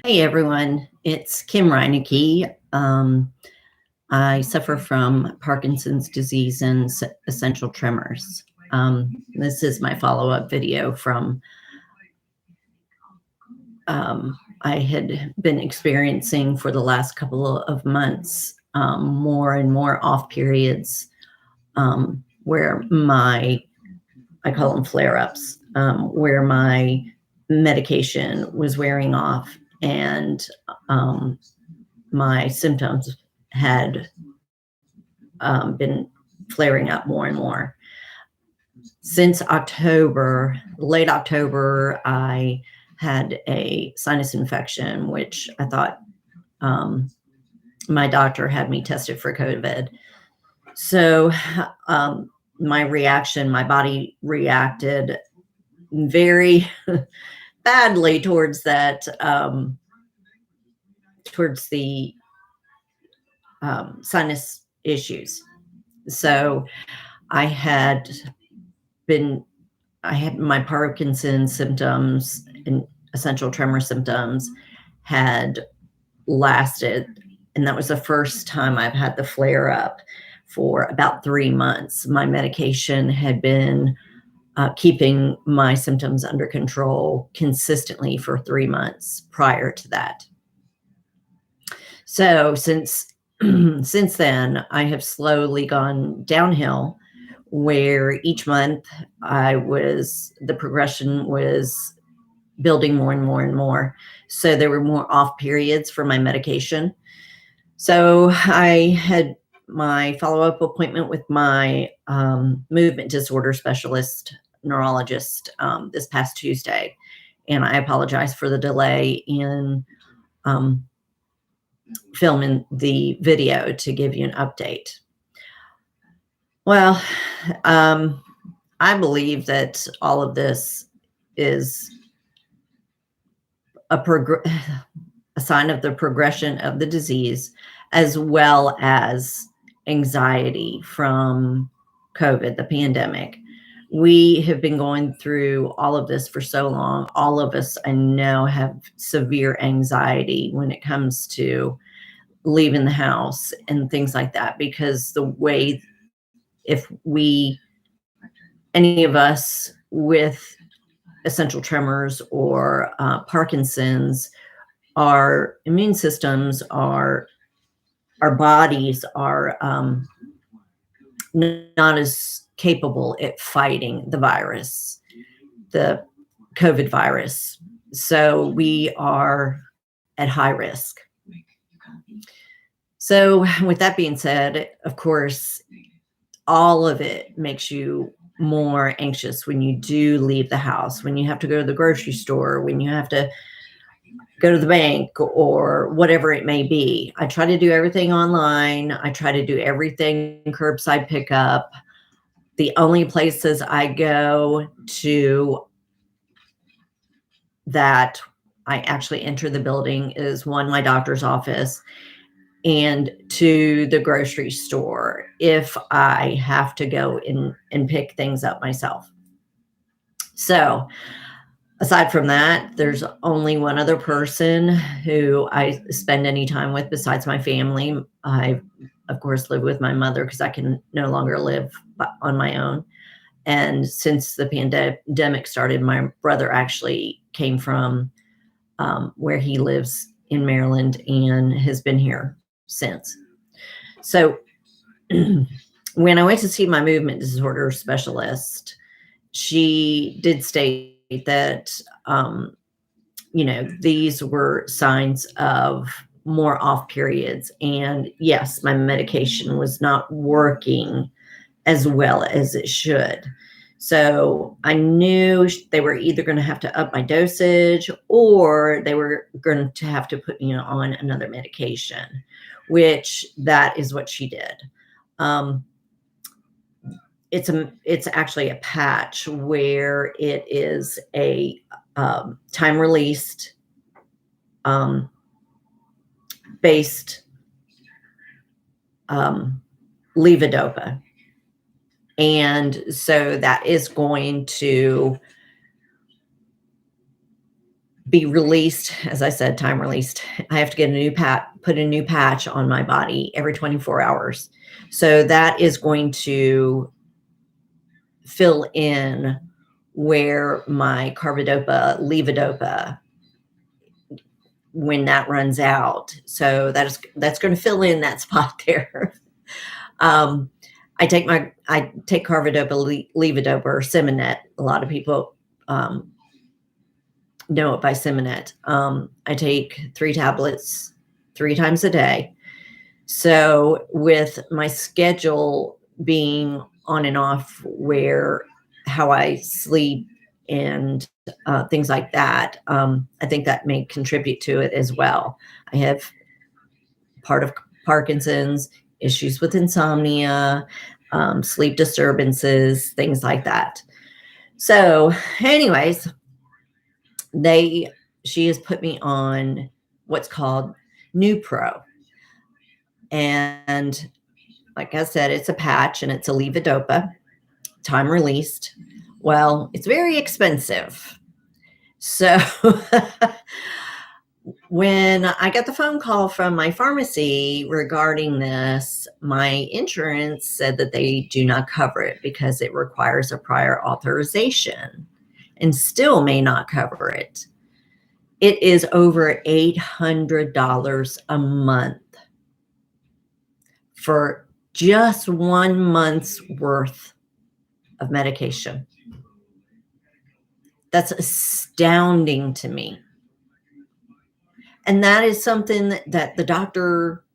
Hey everyone, it's Kim Reinecke. I suffer from Parkinson's disease and essential tremors. This is my follow-up video from I had been experiencing for the last couple of months more and more off periods where I call them flare-ups, where my medication was wearing off and my symptoms had been flaring up more and more. Since October, late October, I had a sinus infection, which I thought my doctor had me tested for COVID. So my body reacted very badly towards that, towards the sinus issues. So I had my Parkinson's symptoms and essential tremor symptoms had lasted, and that was the first time I've had the flare up for about 3 months. My medication had been keeping my symptoms under control consistently for 3 months prior to that. So since then, I have slowly gone downhill, where each month the progression was building more and more and more. So there were more off periods for my medication. So I had my follow-up appointment with my movement disorder specialist neurologist this past Tuesday. And I apologize for the delay in filming the video to give you an update. Well, I believe that all of this is a sign of the progression of the disease, as well as anxiety from COVID, the pandemic. We have been going through all of this for so long. All of us, I know, have severe anxiety when it comes to leaving the house and things like that, because any of us with essential tremors or Parkinson's, our immune systems, our bodies are not as capable at fighting the virus, the COVID virus. So we are at high risk. So with that being said, of course, all of it makes you more anxious when you do leave the house, when you have to go to the grocery store, when you have to go to the bank, or whatever it may be. I try to do everything online. I try to do everything curbside pickup. The only places I go to that I actually enter the building is, one, my doctor's office, and to the grocery store if I have to go in and pick things up myself. So aside from that, there's only one other person who I spend any time with besides my family. I, of course, live with my mother because I can no longer live on my own. And since the pandemic started, my brother actually came from where he lives in Maryland and has been here since. So when I went to see my movement disorder specialist, she did state that, these were signs of more off periods. And yes, my medication was not working as well as it should. So I knew they were either going to have to up my dosage, or they were going to have to put me on another medication, which that is what she did. It's actually a patch where it is a time released based levodopa. And so that is going to be released, as I said, time released. I have to get a new put a new patch on my body every 24 hours. So that is going to fill in where my carbidopa, levodopa, when that runs out. So that's going to fill in that spot there. I take carbidopa, levodopa, or Simonet. A lot of people know it by Simonet. I take 3 tablets 3 times a day. So with my schedule being on and off, where how I sleep and things like that, I think that may contribute to it as well. I have part of Parkinson's, issues with insomnia, sleep disturbances, things like that. So anyways, she has put me on what's called Neuro. And like I said, it's a patch and it's a levodopa, time released. Well, it's very expensive. So when I got the phone call from my pharmacy regarding this, my insurance said that they do not cover it because it requires a prior authorization and still may not cover it. It is over $800 a month for just 1 month's worth of medication. That's astounding to me. And that is something that the doctor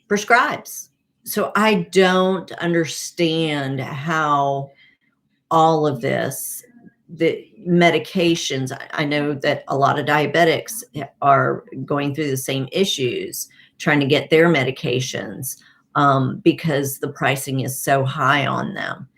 prescribes. So I don't understand how all of this, the medications, I know that a lot of diabetics are going through the same issues, trying to get their medications because the pricing is so high on them.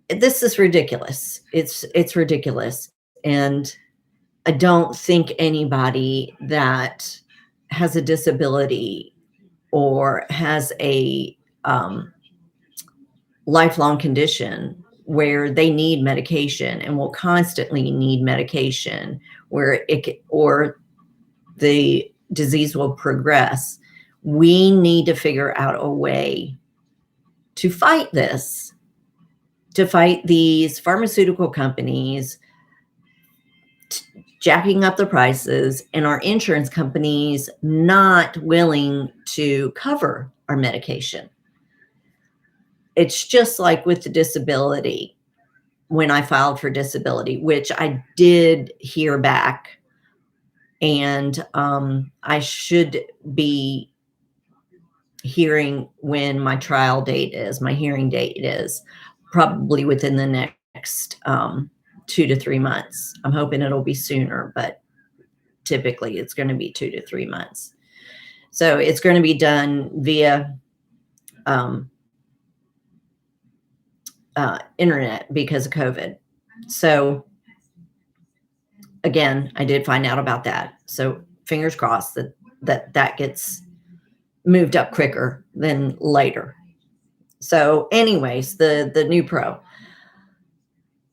This is ridiculous. It's ridiculous. And I don't think anybody that has a disability or has a lifelong condition where they need medication and will constantly need medication, where or the disease will progress. We need to figure out a way to fight this, to fight these pharmaceutical companies jacking up the prices and our insurance companies not willing to cover our medication. It's just like with the disability. When I filed for disability, which I did hear back, and I should be hearing when my trial date is, my hearing date is, probably within the next 2 to 3 months. I'm hoping it'll be sooner, but typically it's going to be 2 to 3 months. So it's going to be done via internet because of COVID. So again, I did find out about that. So fingers crossed that gets moved up quicker than later. So anyways, the Neuro.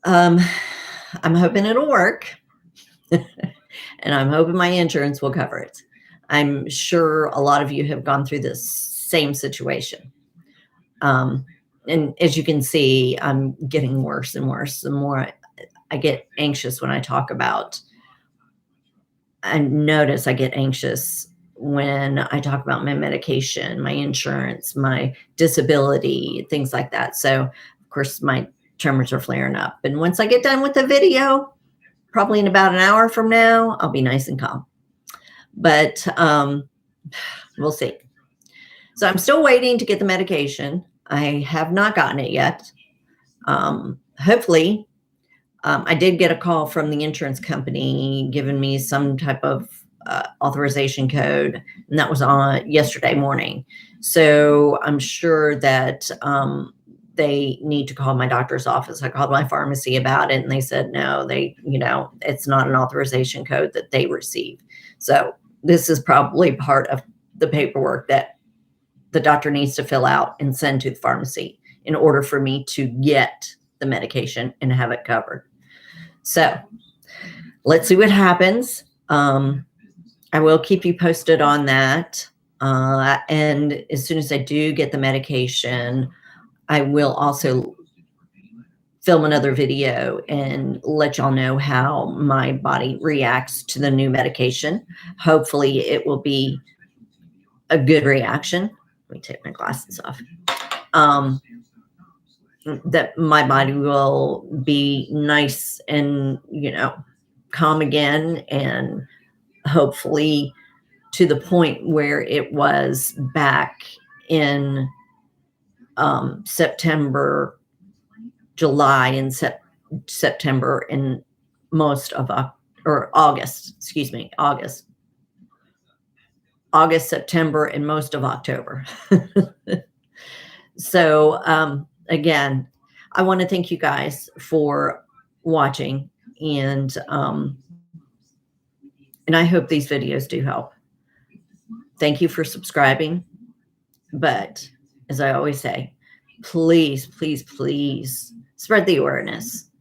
I'm hoping it'll work. And I'm hoping my insurance will cover it. I'm sure a lot of you have gone through this same situation. And as you can see, I'm getting worse and worse. The more I get anxious when I talk about, I notice I get anxious when I talk about my medication, my insurance, my disability, things like that. So, of course, my tremors are flaring up. And once I get done with the video, probably in about an hour from now, I'll be nice and calm. But we'll see. So I'm still waiting to get the medication. I have not gotten it yet. Hopefully, I did get a call from the insurance company giving me some type of authorization code, and that was on yesterday morning. So I'm sure that they need to call my doctor's office. I called my pharmacy about it, and they said, no, it's not an authorization code that they receive. So this is probably part of the paperwork that the doctor needs to fill out and send to the pharmacy in order for me to get the medication and have it covered. So let's see what happens. I will keep you posted on that. And as soon as I do get the medication, I will also film another video and let y'all know how my body reacts to the new medication. Hopefully it will be a good reaction. Let me take my glasses off. That my body will be nice and, calm again, and hopefully to the point where it was back in September, July, and September, and most of August, September, and most of October. So again, I want to thank you guys for watching, and I hope these videos do help. Thank you for subscribing. But as I always say, please, please, please spread the awareness.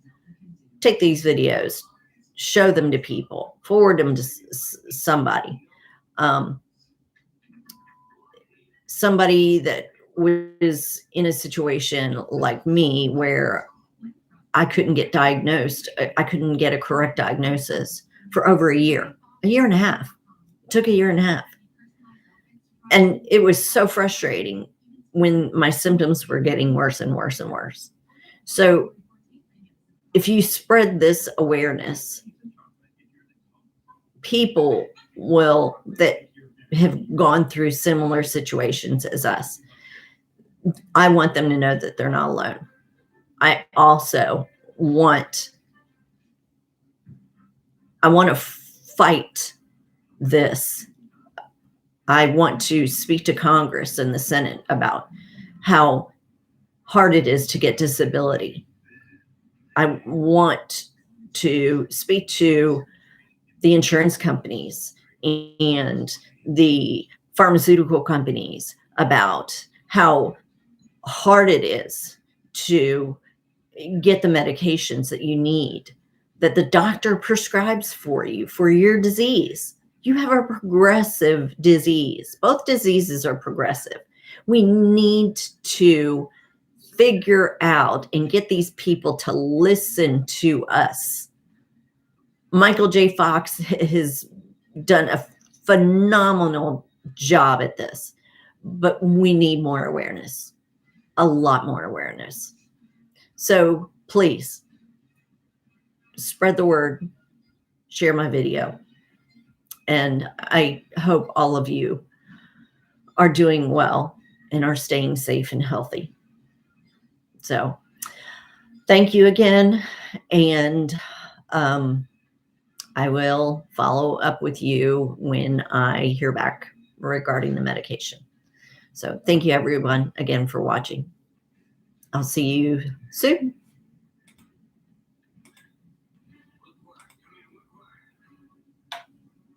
Take these videos, show them to people, forward them to somebody. Somebody that was in a situation like me where I couldn't get diagnosed. I couldn't get a correct diagnosis for over a year and a half. It took a year and a half. And it was so frustrating when my symptoms were getting worse and worse and worse. So if you spread this awareness, people that have gone through similar situations as us, I want them to know that they're not alone. I also want to fight this. I want to speak to Congress and the Senate about how hard it is to get disability. I want to speak to the insurance companies and the pharmaceutical companies about how hard it is to get the medications that you need, that the doctor prescribes for you for your disease. You have a progressive disease. Both diseases are progressive. We need to figure out and get these people to listen to us. Michael J. Fox has done a phenomenal job at this, but we need more awareness, a lot more awareness. So please spread the word, share my video. And I hope all of you are doing well and are staying safe and healthy. So thank you again. And I will follow up with you when I hear back regarding the medication. So thank you everyone again for watching. I'll see you soon.